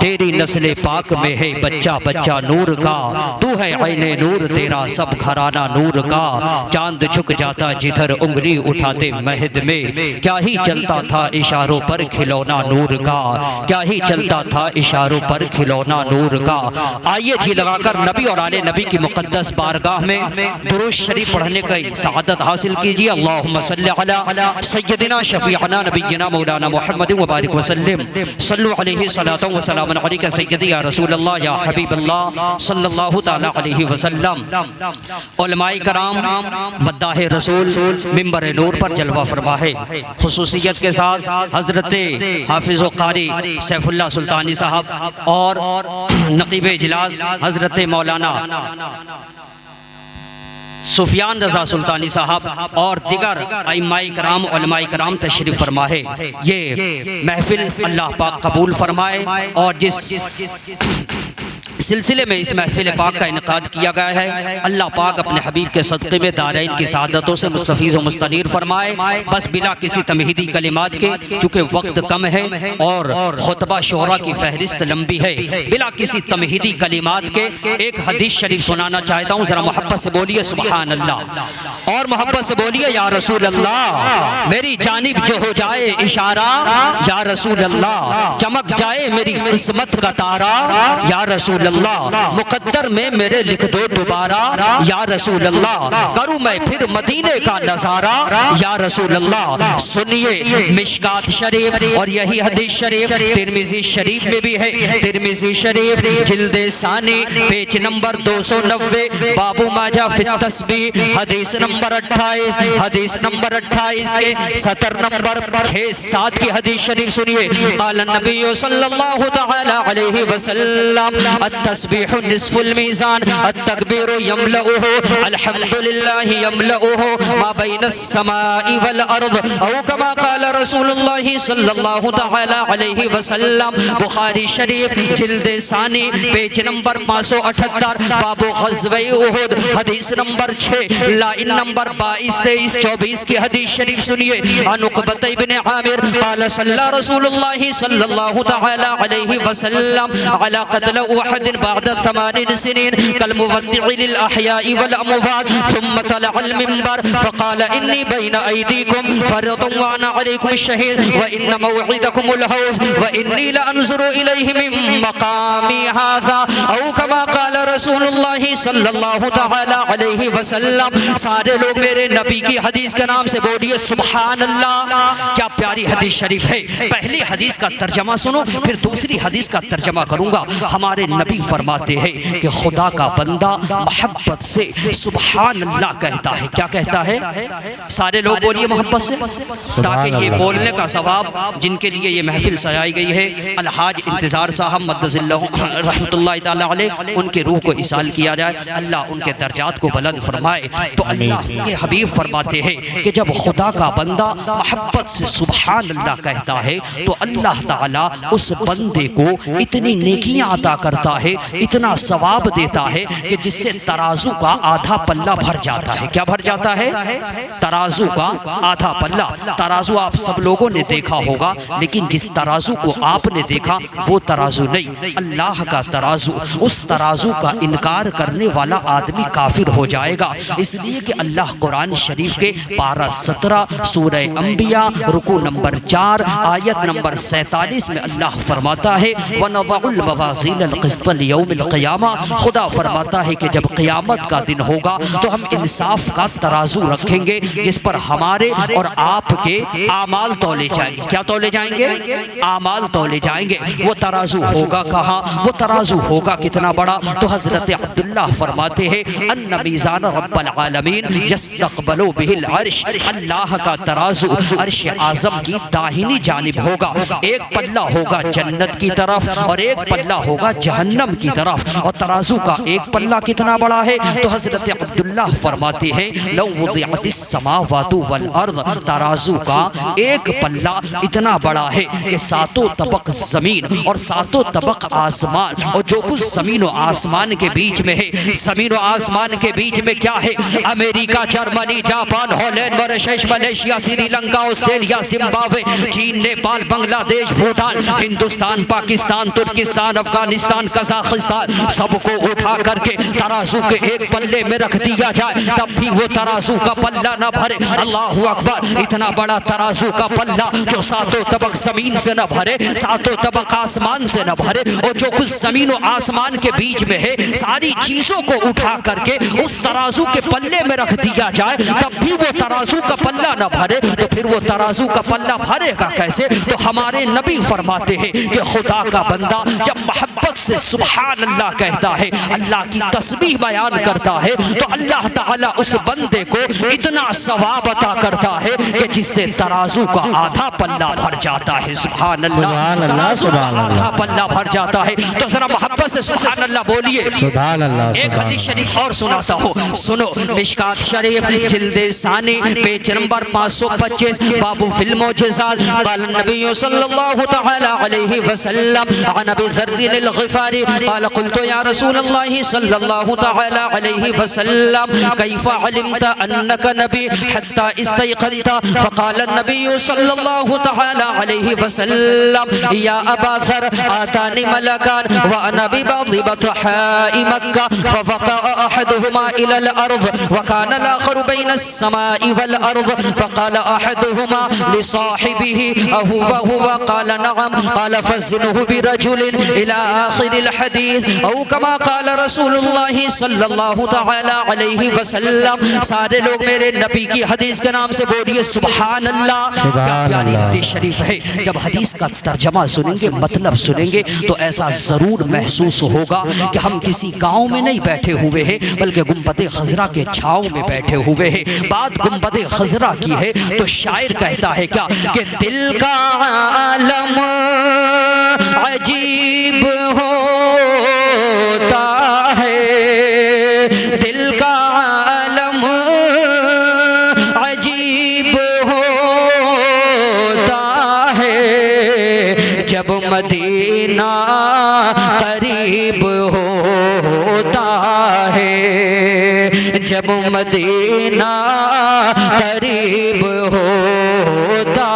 तेरी नस्ले पाक में है बच्चा बच्चा नूर का, तू है ऐने नूर तेरा सब घराना नूर का। चांद झुक जाता जिधर उंगली उठाते महद में, क्या ही चलता था इशारों पर खिलौना नूर का, क्या ही चलता था इशारों पर खिलौना नूर का। आइए जी लगाकर नबी और आले नबी की मुक़द्दस बारगाह में दुरूद शरीफ पढ़ने की सआदत हासिल कीजिए। अल्लाहुम्मा सल्ली अला सय्यदिना शफीअना नबिय्यिना मौलाना मुहम्मद व बारिक वसल्लिम सल्लु अलैहि सलातु व सलामुन अलैका सय्यदी या रसूल अल्लाह या हबीब अल्लाह सल्लल्लाहु तआला अलैहि वसल्लम। उलमाए कराम मद्दाह रसूल मिंबर नूर पर जलवा फरमा है। खुसूसियत के साथ हजरत हाफिज़ व कारी सैफुल्लाह सुल्तानी साहब और नकीब इजलास हजरत मौलाना सुफियान रजा सुल्तानी साहब और दिगर अइम्माए कराम उलमाए कराम तशरीफ़ फरमा है। ये महफिल अल्लाह पाक कबूल फरमाए और जिस सिलसिले में इस महफिल पाक का इनकाद किया गया है, अल्लाह पाक अपने हबीब के सदक़े में दारैन की सआदतों से मुस्तफ़ीज़ व मुस्तनीर फरमाए। बस बिला किसी तमहीदी कलिमात के, चूँकि वक्त कम है और खुतबा शोरा की फहरिस्त लंबी है, बिला किसी तमहीदी कलिमात के एक हदीस शरीफ सुनाना चाहता हूँ। ज़रा मोहब्बत से बोलिए सुबहान अल्लाह और मोहब्बत से बोलिए या रसूल अल्लाह। मेरी जानिब जो हो जाए इशारा या रसूल अल्लाह, चमक जाए मेरी किस्मत का तारा या रसूल अल्लाह, मुकद्दर में मेरे लिख दो दोबारा या रसूल अल्लाह, करूं मैं फिर मदीने का नजारा या रसूल अल्लाह। सुनिए मिशकात शरीफ और यही हदीस शरीफ तिरमिज़ी शरीफ में भी है। तिरमिज़ी शरीफ जिल्दे सानी पेज नंबर 290 बाबू माजा फित तस्बीह हदीस नंबर 28, हदीस नंबर 28 के सतर नंबर 6-7 की हदीस शरीफ सुनिए। क़ाल नबी सल्लल्लाहु तआला अलैहि वसल्लम तस्बीह निस्फुल मीज़ान, अत्तकबीरु यमलउहु, अल्हम्दुलिल्लाहि यमलउहु मा बैनस समाई वल अर्द, औ कमा क़ाल रसूलुल्लाहि सल्लल्लाहु तआला अलैहि वसल्लम। बुखारी शरीफ जिल्द सानी पेज नंबर 578 बाबू ग़ज़वे उहुद हदीस नंबर 6 लाइन नंबर 22-23-24 की हदीस शरीफ सुनिए। अन उक़बत इब्न आमिर क़ाल सल्ला रसूलुल्लाहि सल्लल्लाहु तआला अलैहि वसल्लम अला क़त्ल उहद बाद 8 सिनीन कल मुवद्दिअ लिल अहयाइ वल अमवात थुम्मा तलअ अल मिंबर फ़क़ाल इन्नी बैन अयदीकुम फ़र्दुन व अना अलैकुम शहीद व इन्न मौइदकुमुल हौज़ व इन्नी लअंज़ुरु इलैहि मिन मक़ामी हाज़ा, औ कमा क़ाल रसूलुल्लाहि सल्लल्लाहु तआला अलैहि वसल्लम। सारे लोग मेरे नबी की हदीस के नाम से बोलिए सुभान अल्लाह। क्या प्यारी हदीस शरीफ है। पहली हदीस का तर्जमा सुनो, फिर दूसरी हदीस का तर्जमा करूंगा। हमारे नबी फरमाते हैं कि खुदा का बंदा मोहब्बत से सुभान अल्लाह कहता है। क्या कहता है? सारे लोग बोलिए मोहब्बत से, ताकि ये बोलने का सवाब जिनके लिए ये महफिल सजाई गई है, अलहाज इंतज़ार साहब मद्दज़िल्लहु रहमतुल्लाहि तआला अलैह, उनके रूह को इसाल किया जाए, अल्लाह उनके दर्जात को बुलंद फरमाए। तो अल्लाह के हबीब फरमाते हैं कि जब खुदा का बंदा मोहब्बत से सुभान अल्लाह कहता है तो अल्लाह ताला उस बंदे को इतनी नेकियां अता करता है, इतना सवाब देता है कि जिससे तराजू का आधा पल्ला भर जाता है। क्या भर जाता है? तराजू का आधा पल्ला। तराजू आप सब लोगों ने देखा होगा, लेकिन जिस तराजू को आपने देखा वो तराजू नहीं, अल्लाह का तराजू। उस तराजू का इनकार करने वाला आदमी काफिर हो जाएगा। इसलिए कि अल्लाह कुरान शरीफ के पारा 17 सूरह अंबिया रुकू नंबर 4 आयत नंबर 47 में अल्लाह फरमाता है वनज़उल मवाज़ीनल क़िस्त लियौमिल क़ियामा। खुदा फरमाता है कि जब क़यामत का दिन होगा तो हम इंसाफ का तराजू रखेंगे जिस पर हमारे और आपके आमाल तौले जाएंगे। क्या तौले जाएंगे? आमाल तौले जाएंगे। वो तराजू होगा कहाँ? वो तराजू होगा कितना बड़ा? तो हज़रत अब्दुल्लाह फरमाते हैं अन्ना मीज़ान रब्बल आलमीन यस्तक़बलु बिहिल अर्श। अल्लाह का तराजू अर्श आज़म की दाहिनी जानिब होगा। एक पल्ला होगा जन्नत की तरफ और एक पल्ला होगा जहन्नम जहन्नम की तरफ। और तराजू का एक पल्ला कितना बड़ा है? तो हजरत अब्दुल्ला फरमाते हैं लौ वुदिअतिस समावातु वल अर्द, तराजू का एक पल्ला इतना बड़ा है कि सातों तबक जमीन और सातों तबक आसमान और जो कुछ जमीन और आसमान के बीच में है, जमीन और आसमान के बीच में क्या है? America, Germany, Japan, Holland, Mauritius, Malaysia, Sri Lanka, Australia, Zimbabwe, चीन, नेपाल, बांग्लादेश, भूटान, हिंदुस्तान, पाकिस्तान, तुर्किस्तान, अफगानिस्तान, कजाकिस्तान, सबको उठा करके तराजू के एक पल्ले में रख दिया जाए तब भी वो तराजू का पल्ला न भरे। अल्लाहु अकबर। इतना बड़ा तराजू का पल्ला जो सातों तबक जमीन से न भरे, सातों तबक आसमान से न भरे, और जो कुछ जमीन और आसमान के बीच में है सारी चीजों को उठा करके उस तराजू के पल्ले में रख दिया जाए तब भी वो तराजू का पल्ला न भरे, तो फिर वो तराजू का पल्ला भरेगा कैसे? तो हमारे नबी फरमाते हैं कि खुदा का बंदा जब मोहब्बत से सुभान अल्लाह कहता है, अल्लाह की तस्बीह बयान करता है, तो अल्लाह ताला उस बंदे को इतना सवाब अता करता है कि जिससे तराजू का आधा पल्ला भर जाता है। सुभान अल्लाह, तराजू का आधा पल्ला भर जाता है। तो जरा मोहब्बत से सुभान अल्लाह बोलिए। सुभान अल्लाह। एक हदीस शरीफ और सुनाता हूँ, सुनो। मिशकात शरीफ जिल्दे सानी पेज नंबर 525 बाबू फिल मोजिज़ात क़ाल नबी सल्लल्लाहु तआला अलैहि वसल्लम अन अबी ज़र्र अल ग़िफ़ारी क़ाल क़ुल्तु या रसूल अल्लाह सल्लल्लाहु तआला अलैहि वसल्लम कैफ़ अलिमत अन्नका नबी हत्ता इस्तयक़नत फ़क़ाल नबी सल्लल्लाहु तआला अलैहि वसल्लम या अबा ज़र्र आतानी मलकान व अना बिबादि बतहाइ मक्का फ़वक़अ अहदुहुमा इलल अर्ज़ व कान अल-आख़रु बैन as-समाइ वल अर्ज़ फ़क़ाल अहदुहुमा लिसाहिबिही अहुवा हुवा क़ाल नअम क़ाल फ़ज़िनहु बिरजुलिन इला आख़िरिल हदीस औ कमा क़ाल रसूलुल्लाह सल्लल्लाहु तआला अलैहि वसल्लम। सारे लोग मेरे नबी की हदीस के नाम से बोलिए सुभान अल्लाह। क्या प्यारी हदीस शरीफ है। जब हदीस का तर्जमा सुनेंगे, मतलब सुनेंगे, तो ऐसा ज़रूर महसूस होगा कि हम किसी गाँव में नहीं बैठे हुए हैं बल्कि गुंबद खज़रा के छाँव में बैठे हुए हैं। बात गुंबद खज़रा की है तो शायर कहता है क्या कि दिल का आलम अजीब होता है, दिल का आलम अजीब होता है, जब मदीना करीब होता है, जब मदीना करीब होता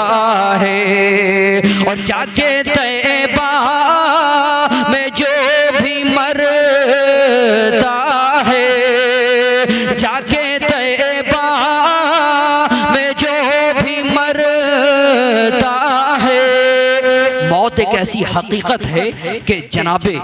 है। और जाके तैबा में जो भी मरता है, जाके तैबा में जो भी मरता है, मौत एक ऐसी हकीकत है कि जनाबे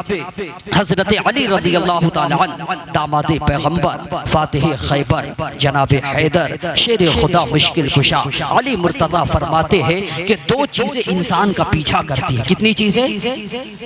हजरत अली रज़ी अल्लाह ताला अन्हु दामादे पैगंबर फातिह खैबर जनाबे हैदर शेर खुदा मुश्किल कुशा अली मुर्तज़ा फरमाते हैं कि दो चीजें इंसान का पीछा करती है। कितनी चीजें?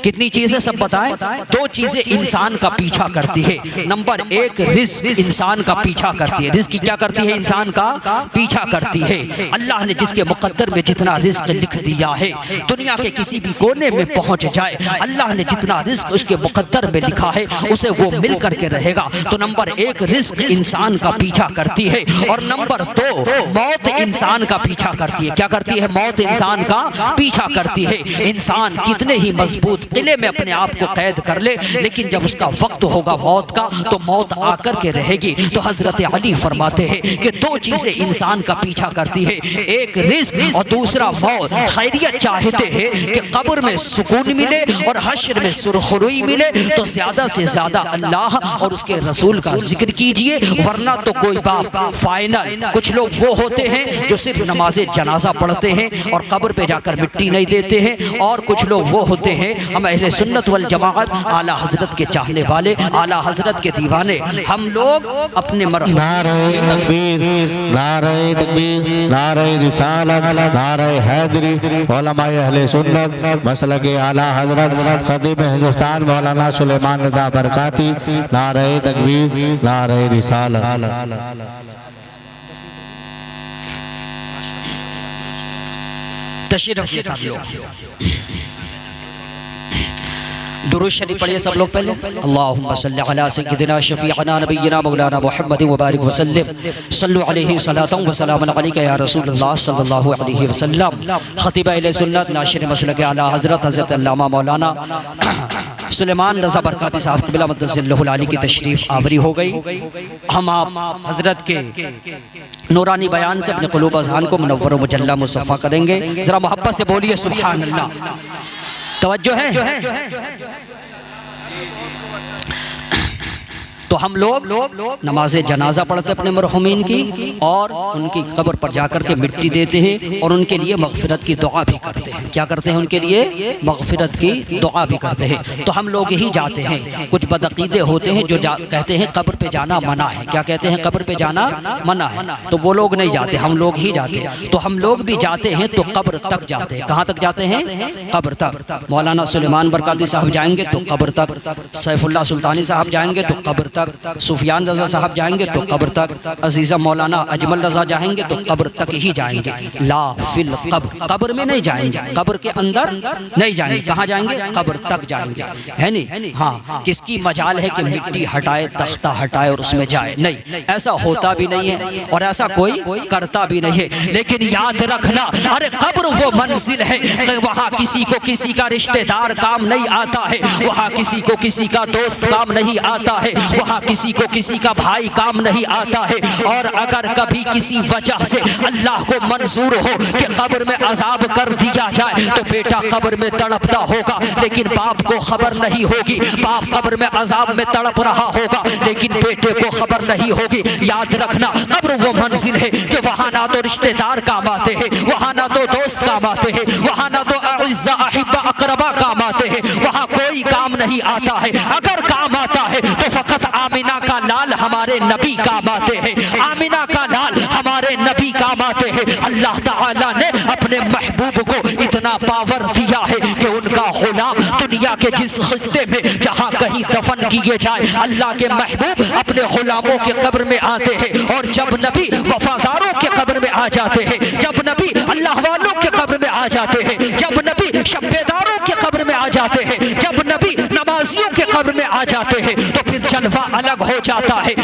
कितनी चीजें सब बताएं? दो चीजें इंसान का पीछा करती है। नंबर एक, रिस्क इंसान का पीछा करती है। रिस्क क्या करती है? इंसान का पीछा करती है। अल्लाह ने जिसके मुकद्दर में जितना रिस्क लिख दिया है, दुनिया के किसी भी कोने में पहुंच जाए, अल्लाह ने जितना रिस्क उसके मुकद्दर में लिखा है उसे वो मिल करके रहेगा। तो नंबर एक, रिस्क इंसान का पीछा करती है। और नंबर दो, मौत इंसान का पीछा करती है। क्या करती है? मौत इंसान का पीछा करती है। इंसान कितने ही मजबूत किले में अपने आप को कैद कर ले, लेकिन जब उसका वक्त होगा मौत का तो मौत आकर के रहेगी। तो हजरत अली फरमाते हैं कि दो चीजें इंसान का पीछा करती है, एक रिस्क और दूसरा मौत। खैरियत चाहते हैं कि कब्र में सुकून मिले और हश्र में सुरखरुई मिले तो ज्यादा से ज्यादा अल्लाह और उसके रसूल का जिक्र कीजिए, वरना तो कोई बाप फाइनल। कुछ लोग वो होते हैं जो सिर्फ नमाज़े जनाजा पढ़ते हैं और कब्र पे जाकर मिट्टी नहीं देते हैं, और कुछ लोग वो होते हैं, हम अहले सुन्नत वल जमाअत आला हजरत के चाहने वाले, आला हजरत के दीवाने, हम लोग अपने नारे तकबीर, नारे तकबीर, नारे रिसालत, नारे हैदरी, उलमाए अहले सुन्नत मसलक आला हजरत खतीब हिंदुस्तान मौलाना सुलेमान रज़ा बरकाती, नारे तकबीर, नारे रिसालत। तशरीफ के साथ लोग दुरूद शरीफ पढ़िए सब लोग पहले। अल्लाहुम्मा सल्ली अला सय्यिदिना शफीअना नबिय्यिना मौलाना मुहम्मद व बारिक वसल्लिम सल्लु अलैहि सलातन व सलामुन अलैका या रसूलल्लाह सल्लल्लाहु अलैहि वसल्लम। खतीब अहले सुन्नत नाशिर मसलक आला हज़रत हज़रत अल्लामा मौलाना सुलेमान रज़ा बरकाती साहब क़िबला मद्दसिल्लहुल आली की तशरीफ़ आवरी हो गई। हम आप हज़रत के नूरानी बयान से अपने क़ुलूब अज़हान को मुनव्वर व मुजल्ला मुसफ़्फ़ा करेंगे। ज़रा मोहब्बत से बोलिए सुब्हान अल्लाह। तवज्जो है। तो हम लोग नमाज जनाजा पढ़ते अपने मरहुमीन की और उनकी कब्र पर जाकर के मिट्टी देते हैं और उनके लिए मग़फ़िरत की दुआ भी करते हैं। क्या करते हैं? उनके लिए मग़फ़िरत की दुआ भी करते हैं। तो हम लोग ही जाते हैं। कुछ बदअक़ीदे होते हैं जो कहते हैं कब्र पे जाना मना है। क्या कहते हैं? कब्र पे जाना मना है। तो वो लोग नहीं जाते, हम लोग ही जाते हैं। तो हम लोग भी जाते हैं तो कब्र तक जाते हैं। कहाँ तक जाते हैं? कब्र तक। मौलाना सुलेमान बरकाती साहब जाएंगे तो कब्र तक, सैफुल्लाह सुल्तानी साहब जाएंगे तो कब्र तक, सुफियान रज़ा साहब जाएंगे तो कब्र तक, अजीज़ा मौलाना अजमल रज़ा जाएंगे तो कब्र तक ही जाएंगे। ला फिल कब्र, कब्र में नहीं जाएंगे, कब्र के अंदर नहीं जाएंगे। कहाँ जाएंगे? कब्र तक जाएंगे, है नहीं? हाँ, किसकी मजाल है कि मिट्टी हटाए, तख्ता हटाए और उसमें जाए? नहीं, ऐसा होता भी नहीं है और ऐसा कोई करता भी नहीं है। लेकिन याद रखना, अरे कब्र वो मंजिल है कि वहाँ किसी को किसी का रिश्तेदार काम नहीं आता है, वहाँ किसी को किसी का दोस्त काम नहीं आता है, वहाँ किसी को किसी का भाई काम नहीं आता है। और अगर कभी किसी वजह से अल्लाह को मंजूर हो कि कब्र में अजाब कर दिया जाए तो बेटा कब्र में तड़पता होगा, लेकिन बाप को खबर नहीं होगी। बाप कब्र में अजाब में तड़प रहा होगा, लेकिन बेटे को खबर नहीं होगी। याद रखना, कब्र वो मंजिल है कि वहाँ ना तो रिश्तेदार काम आते हैं, वहाँ ना तो दोस्त काम आते हैं, वहाँ ना तो अइज़्ज़ा अहिब्बा अक़रबा काम आते हैं, वहाँ कोई काम नहीं आता है। अगर काम आता है तो फकत आमिना का लाल हमारे नबी काम आते हैं, आमिना का लाल हमारे नबी काम आते हैं। अल्लाह ताला ने अपने महबूब को इतना पावर दिया है कि उनका गुलाम दुनिया के जिस खित्ते में जहाँ कहीं दफन किए जाए, अल्लाह के महबूब अपने गुलामों के कब्र में आते हैं। और जब नबी वफादारों के कब्र में आ जाते हैं, जब नबी अल्लाह वालों के कब्र में आ जाते हैं, जब नबी शब्बेदारों के कब्र में आ जाते हैं, जब नबी नमाजियों के कब्र में आ जाते हैं, तो फिर जलवा अलग हो जाता है,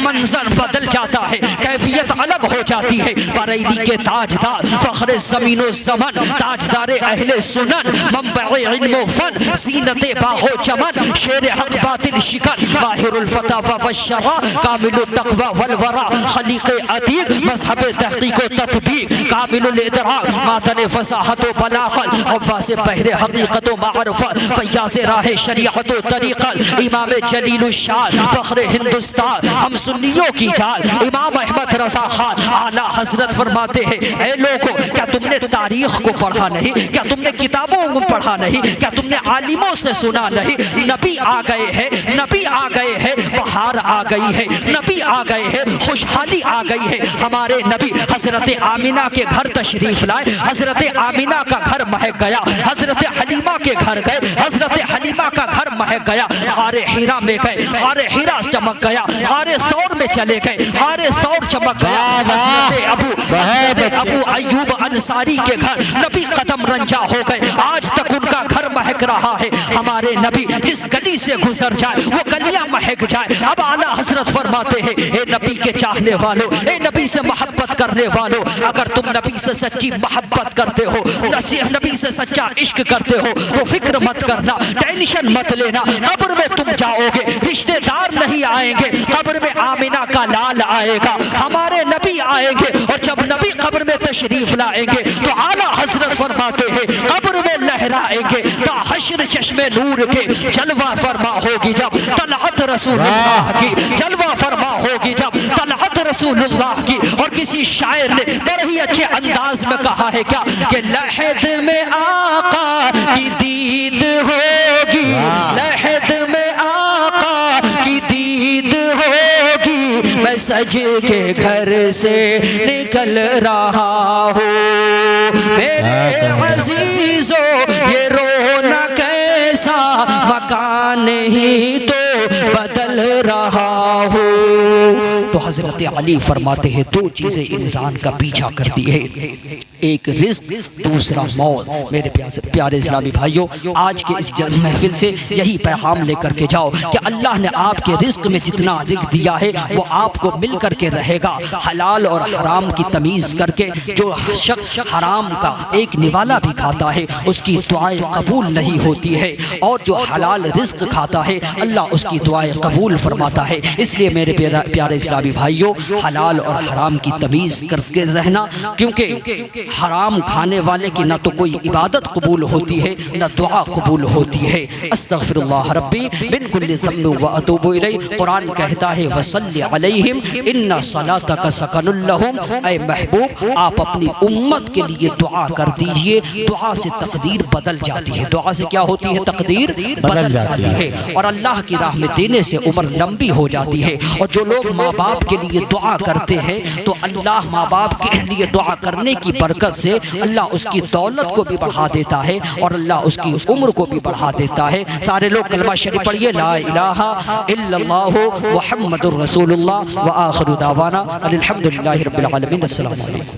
मंजर बदल जाता है, कैफियत अलग हो जाती है। बरेली के ताजदार, फख्रे ज़मीनो ज़मन, ताजदारे अहले सुनन, मंबए इल्म फन, सीनते बाहो चमन, शेर हक बातिल शिकन, माहिरुल फतावा वश्शरा, कामिलुत तक़वा वल वरा, खलीक़े अतीक, मज़हब तहक़ीक़ व तत्बीक, कामिलुल इदराक, मातन फसाहत व बलागत, हवा से पहरे हक़ीक़त व मारिफत, फय्याज़े राह शरीअत व तरीक़त, इमाम जलीलुश शान, फख्रे हिंदुस्तान, हम सुन्नियों की जान, इमाम अहमद रज़ा खान आला हजरत फरमाते हैं, ऐ लोगों, क्या तुमने तारीख को पढ़ा नहीं? क्या तुमने किताबों को पढ़ा नहीं? क्या तुमने आलिमों से सुना नहीं? नबी आ गए हैं, नबी आ गए हैं, बहार आ गई है, नबी आ गए हैं, खुशहाली आ गई है। हमारे नबी हजरत आमिना के घर तशरीफ लाए, हजरत आमिना का घर महक गया, हजरत हलीमा के घर गए, हजरत हलीमा का घर महक गया, हारे हीरा में गए, हारे हीरा चमक गया, हारे सौर में चले गए, हारे सौर चमक गया। हज़रत अबू अय्यूब अंसारी के घर नबी कदम रंजा हो गए, आज तक उनका घर महक रहा है। हमारे नबी जिस गली से गुजर जाए वो गलियां महक जाए। अब आला हजरत फरमाते हैं, ए नबी के चाहने वालों, ए नबी से मोहब्बत करने वालों, अगर तुम नबी से सच्ची मोहब्बत करते हो, नबी से सच्चा इश्क करते हो, तो फिक्र मत करना, टेंशन मत लेना। कब्र में तुम जाओगे, रिश्तेदार नहीं आएंगे, कब्र में आमिना का लाल आएगा, हमारे नबी आएंगे। और जब नबी कब्र में तशरीफ लाएंगे तो आला हजरत फरमाते हैं, कब्र में लहराएंगे ता हश्र चश्मे नूर के, जलवा फरमा होगी जब तलअत रसूलुल्लाह की, जलवा फरमा होगी जब तलअत रसूलुल्लाह की। और किसी शायर ने बड़े ही अच्छे अंदाज में कहा है क्या कि लहद में आका की दीद होगी, लहद में आका की दीद होगी, मैं सज के घर से निकल रहा हूँ, मेरे अजीजों ये रोना कैसा मकान ही तो बदल रहा हूँ। तो हजरत अली फरमाते हैं, दो चीजें इंसान का पीछा करती है, एक रिस्क दूसरा मौत। मेरे प्यारे इस्लामी भाइयों, आज के इस महफिल से यही पैगाम लेकर के जाओ कि अल्लाह ने आपके रिस्क में जितना रिस्क दिया है वो आपको मिल करके रहेगा। हलाल और हराम की तमीज़ करके जो शख्स हराम का एक निवाला भी खाता है उसकी दुआएं कबूल नहीं होती है, और जो हलाल रिस्क खाता है अल्लाह उसकी दुआएं कबूल फरमाता है। इसलिए मेरे प्यारे इस्लामी भाइयों, हलाल और हराम की तमीज़ करके रहना, क्योंकि हराम खाने वाले की ना तो कोई इबादत कबूल होती है ना दुआ कबूल होती है। अस्तगफिरुल्लाह रब्बी मिन कुल्लि ज़म्बिन व अतूबु इलैह। कुरान कहता है वसल्लि अलैहिम इन्ना सलातक सकनुल लहुम। ऐ महबूब, आप अपनी उम्मत के लिए दुआ कर दीजिए। दुआ से तकदीर बदल जाती है। दुआ से क्या होती है? तकदीर बदल जाती है, और अल्लाह की राह में देने से उम्र लंबी हो जाती है। और जो लोग माँ बाप के लिए दुआ करते हैं तो अल्लाह माँ बाप के लिए दुआ करने की बरकत से अल्लाह उसकी दौलत को भी बढ़ा देता है और अल्लाह उसकी उम्र को भी बढ़ा देता है। सारे लोग कलमा शरीफ पढ़िए, ला इलाहा इल्लल्लाहु मुहम्मदुर रसूलुल्लाह व आखिरु दावाना अल्हम्दुलिल्लाहि रब्बिल आलमीन। अस्सलामु अलैकुम।